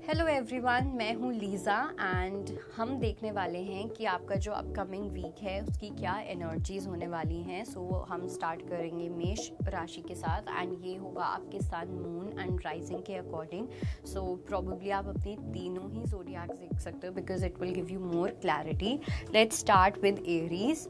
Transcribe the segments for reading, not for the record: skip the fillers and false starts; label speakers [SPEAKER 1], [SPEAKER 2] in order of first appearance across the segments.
[SPEAKER 1] Hello everyone, मैं हूँ Lisa and हम देखने वाले हैं कि आपका जो अपकमिंग वीक है उसकी क्या एनर्जीज होने वाली हैं। सो हम स्टार्ट करेंगे मेष राशि के साथ एंड ये होगा आपके सन, मून एंड राइजिंग के अकॉर्डिंग। सो प्रॉबेबली आप अपनी तीनों ही ज़ोडिएक देख सकते हो because it will give you more clarity. Let's start with Aries.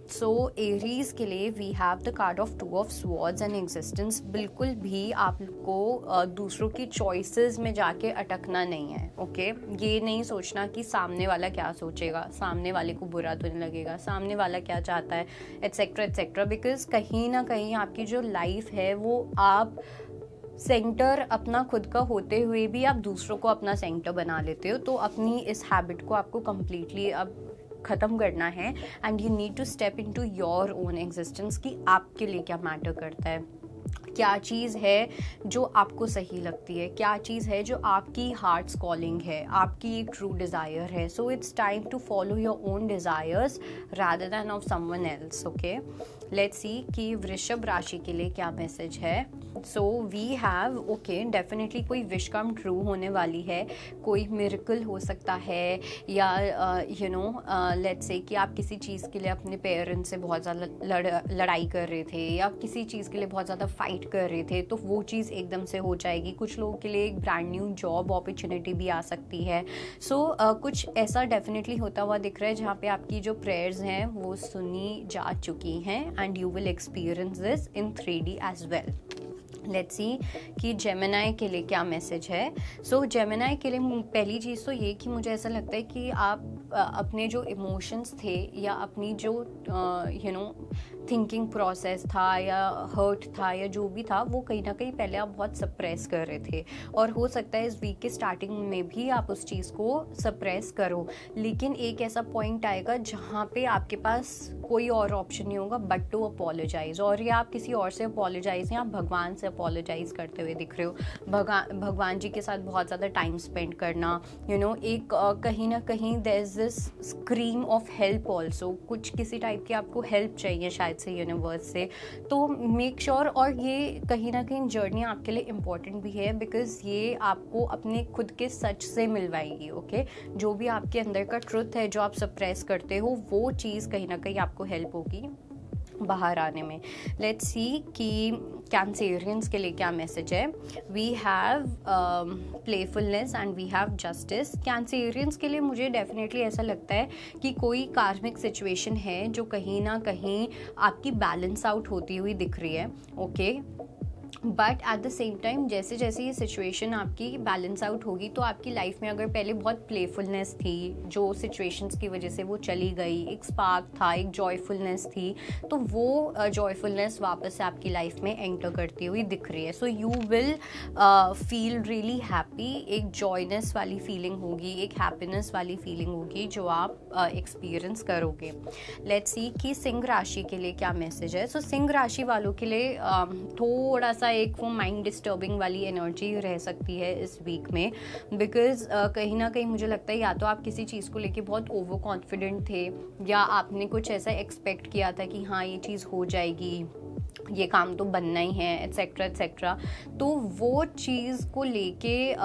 [SPEAKER 1] So Aries के लिए we have the card of 2 of swords and existence. बिल्कुल भी आपको दूसरों की चॉइसेस में जाके अटकना नहीं है। ओके ये नहीं सोचना कि सामने वाला क्या सोचेगा, सामने वाले को बुरा तो नहीं लगेगा, सामने वाला क्या चाहता है, एट्सेट्रा एट्सेट्रा। बिकॉज कहीं ना कहीं आपकी जो लाइफ है वो आप सेंटर अपना खुद का होते हुए भी आप दूसरों को अपना सेंटर बना लेते हो। तो अपनी इस हैबिट को आपको कम्प्लीटली अब ख़त्म करना है and you need to step into your own existence कि आपके लिए क्या मैटर करता है, क्या चीज़ है जो आपको सही लगती है, क्या चीज़ है जो आपकी हार्ट्स कॉलिंग है, आपकी एक ट्रू डिज़ायर है। So it's time to follow your own desires rather than of someone else. Okay let's see कि वृषभ राशि के लिए क्या मैसेज है। So we have okay definitely कोई विश कम ट्रू होने वाली है, कोई मिरेकल हो सकता है या लेट्स से कि आप किसी चीज़ के लिए अपने पेरेंट्स से बहुत ज़्यादा लड़ाई कर रहे थे या किसी चीज़ के लिए बहुत ज़्यादा फाइट कर रहे थे, तो वो चीज़ एकदम से हो जाएगी। कुछ लोगों के लिए एक ब्रांड न्यू जॉब अपॉर्चुनिटी भी आ सकती है। सो कुछ ऐसा डेफिनेटली होता हुआ दिख रहा है जहाँ पे आपकी जो प्रेयर्स हैं वो सुनी जा चुकी हैं and you will experience this in 3D as well. Let's see कि जेमिनाई के लिए क्या मैसेज है। सो जेमिनाई के लिए पहली चीज़ तो ये कि मुझे ऐसा लगता है कि आप अपने जो इमोशंस थे या अपनी जो थिंकिंग प्रोसेस था या हर्ट था या जो भी था वो कहीं ना कहीं पहले आप बहुत सप्रेस कर रहे थे और हो सकता है इस वीक के स्टार्टिंग में भी आप उस चीज़ को सप्रेस करो। लेकिन एक ऐसा पॉइंट आएगा जहाँ पे आपके पास कोई और ऑप्शन नहीं होगा बट टू अपोलोजाइज, और या आप किसी और से अपोलोजाइज या आप भगवान से अपोलोजाइज करते हुए दिख रहे हो। भगवान जी के साथ बहुत ज़्यादा टाइम स्पेंड करना, एक कहीं ना कहीं there is this scream of help also, कुछ किसी टाइप की आपको हेल्प चाहिए शायद से यूनिवर्स से। तो मेक श्योर और ये कहीं ना कहीं जर्नी आपके लिए इम्पॉर्टेंट भी है बिकॉज ये आपको अपने खुद के सच से मिलवाएगी। ओके जो भी आपके अंदर का ट्रुथ है जो आप सप्रेस करते हो वो चीज़ कहीं ना कहीं आपको हेल्प होगी बाहर आने में। लेट्स सी कि कैंसेरियंस के लिए क्या मैसेज है। We have playfulness and we have justice. Cancerians के लिए मुझे डेफिनेटली ऐसा लगता है कि कोई कार्मिक सिचुएशन है जो कहीं ना कहीं आपकी बैलेंस आउट होती हुई दिख रही है। Okay but at the same time जैसे जैसे ये सिचुएशन आपकी बैलेंस आउट होगी तो आपकी लाइफ में अगर पहले बहुत प्लेफुलनेस थी जो सिचुएशंस की वजह से वो चली गई, एक स्पार्क था, एक जॉयफुलनेस थी, तो वो जॉयफुलनेस वापस से आपकी लाइफ में एंटर करती हुई दिख रही है। So you will feel really happy, एक जॉयनेस वाली फीलिंग होगी, एक हैप्पीनेस वाली फीलिंग होगी जो आप एक्सपीरियंस करोगे। लेट्स सी कि सिंह राशि के लिए क्या मैसेज है। सो सिंह राशि वालों के लिए थोड़ा सा एक वो माइंड डिस्टर्बिंग वाली एनर्जी रह सकती है इस वीक में बिकॉज कहीं ना कहीं मुझे लगता है या तो आप किसी चीज़ को लेके बहुत ओवर कॉन्फिडेंट थे या आपने कुछ ऐसा एक्सपेक्ट किया था कि हाँ ये चीज़ हो जाएगी, ये काम तो बनना ही है, एट्सेट्रा एट्सेट्रा। तो वो चीज़ को लेके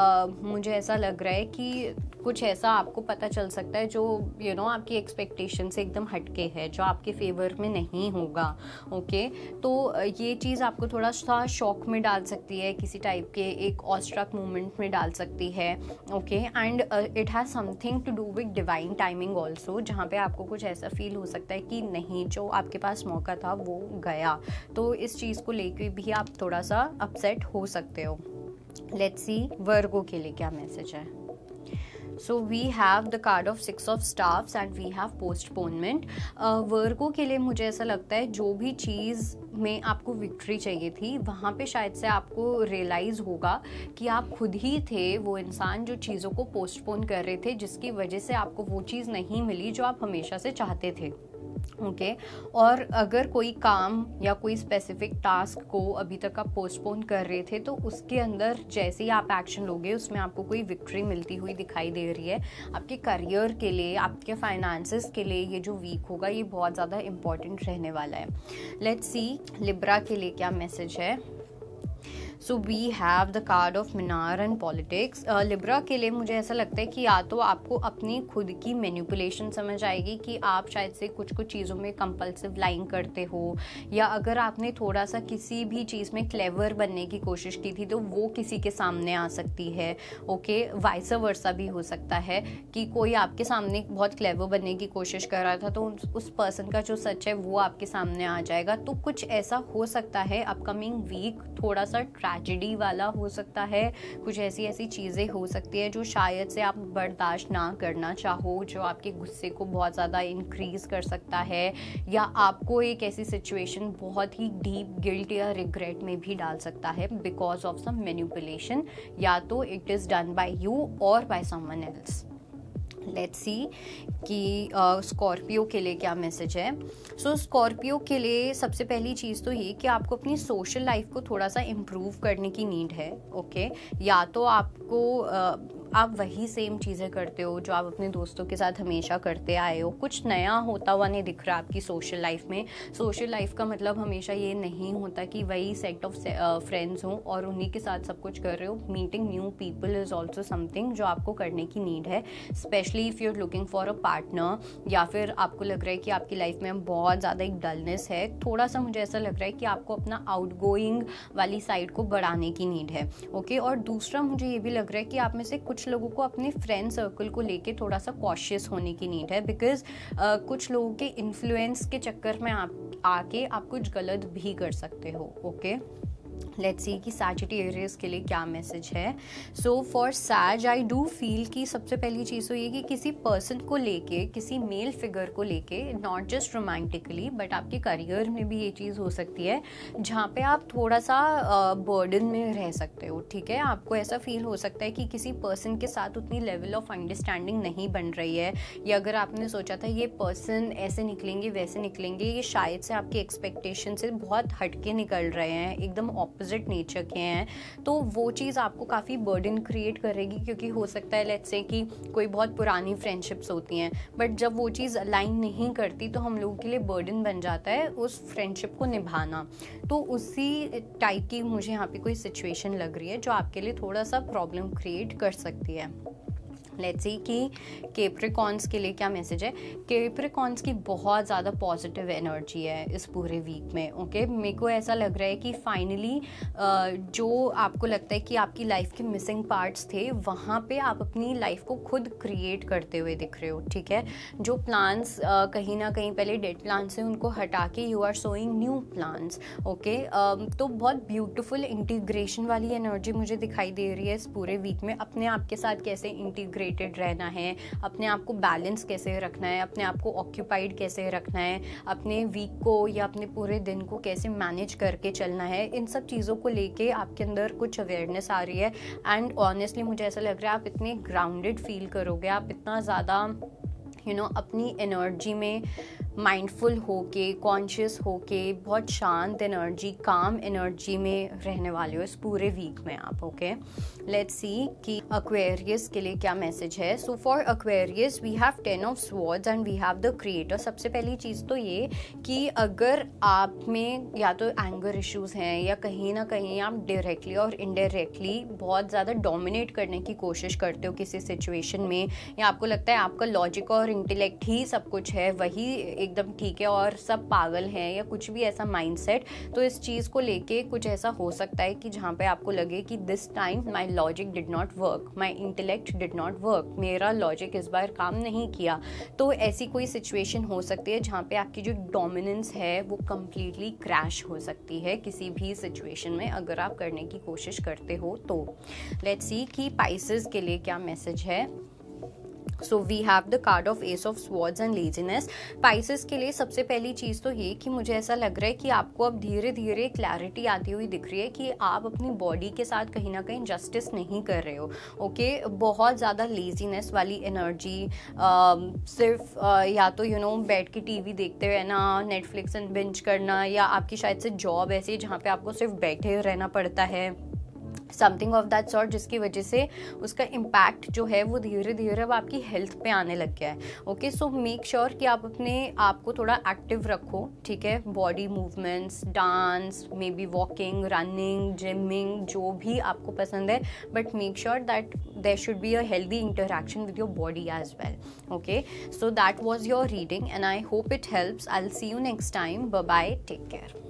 [SPEAKER 1] मुझे ऐसा लग रहा है कि कुछ ऐसा आपको पता चल सकता है जो आपकी एक्सपेक्टेशन से एकदम हटके है, जो आपके फेवर में नहीं होगा। ओके तो ये चीज़ आपको थोड़ा सा शॉक में डाल सकती है, किसी टाइप के एक ऑस्ट्रक मोमेंट में डाल सकती है। Okay and it has something to do with divine timing also, जहाँ पे आपको कुछ ऐसा फील हो सकता है कि नहीं जो आपके पास मौका था वो गया, तो इस चीज़ को लेके भी आप थोड़ा सा अपसेट हो सकते हो। लेट्स सी वर्गो के लिए क्या मैसेज है। So we have the card of 6 of staffs and we have postponement. Virgo के लिए मुझे ऐसा लगता है जो भी चीज़ में आपको विक्ट्री चाहिए थी वहाँ पे शायद से आपको रियलाइज़ होगा कि आप खुद ही थे वो इंसान जो चीज़ों को पोस्टपोन कर रहे थे, जिसकी वजह से आपको वो चीज़ नहीं मिली जो आप हमेशा से चाहते थे। ओके और अगर कोई काम या कोई स्पेसिफिक टास्क को अभी तक आप पोस्टपोन कर रहे थे तो उसके अंदर जैसे ही आप एक्शन लोगे उसमें आपको कोई विक्ट्री मिलती हुई दिखाई दे रही है। आपके करियर के लिए, आपके फाइनेंसेस के लिए ये जो वीक होगा ये बहुत ज़्यादा इम्पॉर्टेंट रहने वाला है। लेट्स सी लिब्रा के लिए क्या मैसेज है। So we have the card of minor and politics. Libra के लिए मुझे ऐसा लगता है कि या तो आपको अपनी खुद की मैनिपुलेशन समझ आएगी कि आप शायद से कुछ कुछ चीज़ों में कंपल्सिव लाइंग करते हो, या अगर आपने थोड़ा सा किसी भी चीज़ में क्लेवर बनने की कोशिश की थी तो वो किसी के सामने आ सकती है। ओके, वाइस वर्सा भी हो सकता है कि कोई आपके सामने बहुत क्लेवर बनने की कोशिश कर रहा था तो उस पर्सन का जो सच है वो आपके सामने आ जाएगा। तो कुछ ऐसा हो सकता है अपकमिंग वीक, थोड़ा सा ट्रेजेडी वाला हो सकता है, कुछ ऐसी ऐसी चीज़ें हो सकती है जो शायद से आप बर्दाश्त ना करना चाहो, जो आपके गुस्से को बहुत ज़्यादा इंक्रीज़ कर सकता है, या आपको एक ऐसी सिचुएशन बहुत ही डीप गिल्ट या रिग्रेट में भी डाल सकता है बिकॉज ऑफ सम मैनिपुलेशन, या तो it is done by you और by someone else. Let's see कि स्कॉर्पियो के लिए क्या मैसेज है। सो स्कॉर्पियो के लिए सबसे पहली चीज़ तो ये कि आपको अपनी सोशल लाइफ को थोड़ा सा इम्प्रूव करने की नीड है। ओके, या तो आपको आप वही सेम चीज़ें करते हो जो आप अपने दोस्तों के साथ हमेशा करते आए हो, कुछ नया होता हुआ नहीं दिख रहा आपकी सोशल लाइफ में। सोशल लाइफ का मतलब हमेशा ये नहीं होता कि वही सेट ऑफ फ्रेंड्स हों और उन्हीं के साथ सब कुछ कर रहे हो। Meeting new people is also something जो आपको करने की नीड है, specially if you are looking for a partner, या फिर आपको लग रहा है कि आपकी लाइफ में बहुत ज़्यादा एक डलनेस है। थोड़ा सा मुझे ऐसा लग रहा है कि आपको अपना आउटगोइंग वाली साइड को बढ़ाने की नीड है। ओके, और दूसरा मुझे ये भी लग रहा है कि आप में से कुछ लोगों को अपने फ्रेंड सर्कल को लेके थोड़ा सा कॉशियस होने की नीड है, बिकॉज कुछ लोगों के इन्फ्लुएंस के चक्कर में आप आके आप कुछ गलत भी कर सकते हो। ओके, लेट्स सी कि सैजिटेरियस के लिए क्या मैसेज है। सो फॉर सैज आई डू फील कि सबसे पहली चीज़ तो ये कि किसी पर्सन को लेके, किसी मेल फिगर को लेके, नॉट जस्ट रोमांटिकली बट आपके करियर में भी ये चीज़ हो सकती है जहाँ पे आप थोड़ा सा बर्डन में रह सकते हो। ठीक है, आपको ऐसा फील हो सकता है कि किसी पर्सन के साथ उतनी लेवल ऑफ अंडरस्टैंडिंग नहीं बन रही है, या अगर आपने सोचा था ये पर्सन ऐसे निकलेंगे वैसे निकलेंगे, ये शायद से आपके एक्सपेक्टेशन से बहुत हटके निकल रहे हैं, एकदम ऑपोजिट नेचर के हैं, तो वो चीज़ आपको काफ़ी बर्डन क्रिएट करेगी। क्योंकि हो सकता है लेट्स से कि कोई बहुत पुरानी फ्रेंडशिप्स होती हैं, बट जब वो चीज़ अलाइन नहीं करती तो हम लोगों के लिए बर्डन बन जाता है उस फ्रेंडशिप को निभाना। तो उसी टाइप की मुझे यहाँ पे कोई सिचुएशन लग रही है जो आपके लिए थोड़ा सा प्रॉब्लम क्रिएट कर सकती है। लेट्स सी कि कैप्रिकॉन्स के लिए क्या मैसेज है। कैप्रिकॉन्स की बहुत ज़्यादा पॉजिटिव एनर्जी है इस पूरे वीक में। ओके, मेरे को ऐसा लग रहा है कि फाइनली जो आपको लगता है कि आपकी लाइफ के मिसिंग पार्ट्स थे, वहाँ पे आप अपनी लाइफ को खुद क्रिएट करते हुए दिख रहे हो। ठीक है, जो प्लान्स कहीं ना कहीं पहले डेड प्लान्स हैं उनको हटा के you are showing new plans. Okay, तो बहुत ब्यूटीफुल इंटीग्रेशन वाली एनर्जी मुझे दिखाई दे रही है इस पूरे वीक में। अपने आप के साथ कैसे इंटीग्रेटेड रहना है, अपने आप को बैलेंस कैसे रखना है, अपने आप को ऑक्यूपाइड कैसे रखना है, अपने वीक को या अपने पूरे दिन को कैसे मैनेज करके चलना है, इन सब चीज़ों को लेके आपके अंदर कुछ अवेयरनेस आ रही है। एंड ऑनेस्टली मुझे ऐसा लग रहा है आप इतने ग्राउंडेड फील करोगे, आप इतना ज़्यादा अपनी एनर्जी में माइंडफुल होके, कॉन्शियस होके, बहुत शांत एनर्जी, काम एनर्जी में रहने वाले हो इस पूरे वीक में आप। ओके, लेट्स सी कि एक्वेरियस के लिए क्या मैसेज है। So for Aquarius we have 10 of swords and we have the creator. सबसे पहली चीज़ तो ये कि अगर आप में या तो एंगर इश्यूज़ हैं या कहीं ना कहीं आप डायरेक्टली और इनडायरेक्टली बहुत ज़्यादा डोमिनेट करने की कोशिश करते हो किसी सिचुएशन में, या आपको लगता है आपका लॉजिक और इंटेलेक्ट ही सब कुछ है, वही एकदम ठीक है और सब पागल हैं, या कुछ भी ऐसा माइंडसेट, तो इस चीज़ को लेके कुछ ऐसा हो सकता है कि जहाँ पे आपको लगे कि this time my logic did not work, my intellect did not work, मेरा लॉजिक इस बार काम नहीं किया। तो ऐसी कोई सिचुएशन हो सकती है जहाँ पे आपकी जो डोमिनेंस है वो कम्प्लीटली क्रैश हो सकती है किसी भी सिचुएशन में अगर आप करने की कोशिश करते हो तो। लेट्स सी कि पाइसेस के लिए क्या मैसेज है। So we have the card of ace of swords and laziness. Pisces के लिए सबसे पहली चीज़ तो ये कि मुझे ऐसा लग रहा है कि आपको अब धीरे धीरे क्लैरिटी आती हुई दिख रही है कि आप अपनी बॉडी के साथ कहीं ना कहीं जस्टिस नहीं कर रहे हो। ओके, बहुत ज़्यादा लेजीनेस वाली एनर्जी, सिर्फ या तो बैठ के टीवी देखते रहना, नेटफ्लिक्स एंड बिंज करना, या आपकी शायद से जॉब ऐसी जहाँ पे आपको सिर्फ बैठे रहना पड़ता है, समथिंग ऑफ दैट सॉर्ट, जिसकी वजह से उसका इम्पैक्ट जो है वो धीरे धीरे अब आपकी हेल्थ पे आने लग गया है। ओके, सो मेक श्योर कि आप अपने आप को थोड़ा एक्टिव रखो, ठीक है। बॉडी मूवमेंट्स, डांस, मे बी वॉकिंग, रनिंग, जिमिंग, जो भी आपको पसंद है, but make sure that there should be a healthy interaction with your body as well. Okay, so that was your reading and I hope it helps. I will see you next time. Bye bye, take care.